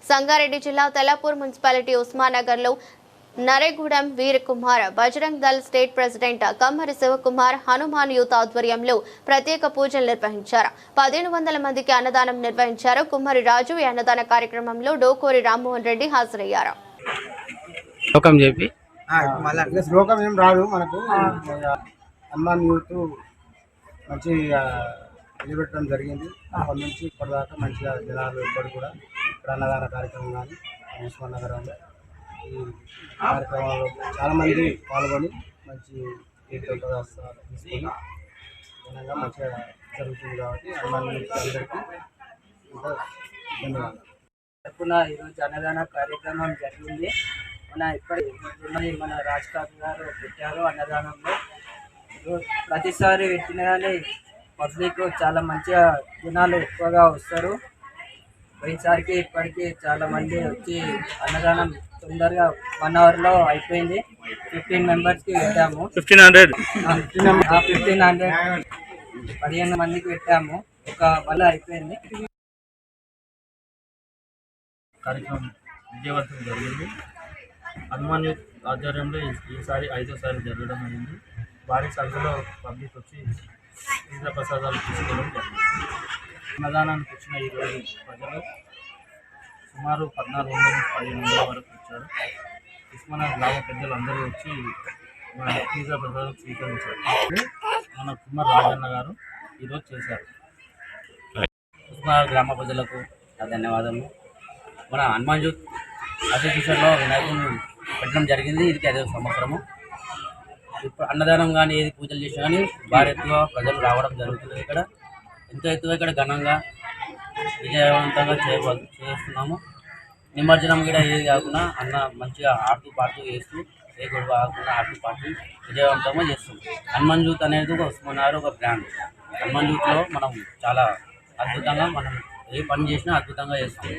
సంగారెడ్డి జిల్లా తెల్లాపూర్ మున్సిపాలిటీ ఉస్మానగర్ లో నరేగూడెం వీర్ Kumar Bajrang Dal state president కమ్మరి Shivakumar Hanuman youth ఆధ్వర్యంలో ప్రత్యేక పూజలు నిర్వహించారు. 1500 మందికి అన్నదానం నిర్వహించారు. కుమ్మరి రాజు ఈ అన్నదాన కార్యక్రమంలో డోకోరి రామ్మోహన్ రెడ్డి హాజరయ్యారు. శ్లోకం ఏం రాదు మనకు. హనుమాన్ యూత్ మంచి నిలబెట్టడం జరిగింది. అప్పటి నుంచి ఇప్పటిదాకా మంచిగా జనాలు ఎప్పటి కూడా ఇక్కడ అన్నదాన కార్యక్రమం కానీ ఉస్మాన్ నగరంలో ఈ కార్యక్రమాల్లో చాలామంది పాల్గొని మంచి తీర్థోపదేశాలు తీసుకొని ఘనంగా మంచిగా జరుగుతుంది. కాబట్టి హనుమాన్ యూత్ అందరికీ ధన్యవాదాలు. ఈరోజు అన్నదాన కార్యక్రమం జరిగింది. మన రాజ్ ఠాకూర్ గారు పెట్టారు అన్నదానంలో. ప్రతిసారి పెట్టిన కానీ పబ్లిక్ చాలా మంచిగా జనాలు ఎక్కువగా వస్తారు. పోయినసారికి ఇప్పటికీ చాలా మంది వచ్చి అన్నదానం తొందరగా 1 అవర్లో అయిపోయింది. 15 మెంబర్స్కి పెట్టాము. 1500 మందికి పెట్టాము. ఒక వల్ల అయిపోయింది. కార్యక్రమం విజయవంతం జరిగింది. హనుమాన్ యూత్ ఆధ్వర్యంలో ఈసారి 5వ సారి జరగడం అయింది. భారీ సంఖ్యలో పబ్లిక్ వచ్చి తీర్థ ప్రసాదాలు తీసుకోవడం జరిగింది. అన్నదానానికి వచ్చిన ఈరోజు ప్రజలు సుమారు 1400-1500 వరకు వచ్చారు. ఉస్మానాబాద్ గ్రామ పెద్దలు అందరూ వచ్చి మన తీర్థ ప్రసాదం స్వీకరించారు. మన కుమ్మరి రాజన్న గారు ఈరోజు చేశారు. ఉస్మానాబాద్ గ్రామ ప్రజలకు ధన్యవాదాలు. మన హనుమాన్ యూత్ అసోసియేషన్లో వినాయకుని పెట్టడం జరిగింది. ఇది 5వ సంవత్సరము. ఇప్పుడు అన్నదానం కానీ ఏది పూజలు చేసినా కానీ భారీ ఎత్తుగా ప్రజలు రావడం జరుగుతుంది. ఇక్కడ ఎంతో ఎత్తుగా ఇక్కడ ఘనంగా విజయవంతంగా చేస్తున్నాము. నిమజ్జనం కూడా ఏది కాకుండా అన్న మంచిగా ఆడుతూ పాడుతూ చేస్తూ ఏ గొడవ కాకుండా ఆడుతూ పాడుతూ విజయవంతంగా చేస్తుంది. హనుమాన్ యూత్ అనేది ఒక ఉస్మానాబాద్ ఒక బ్రాండ్. హనుమాన్ యూత్లో మనం చాలా అద్భుతంగా మనం ఏ పని చేసినా అద్భుతంగా చేస్తాం.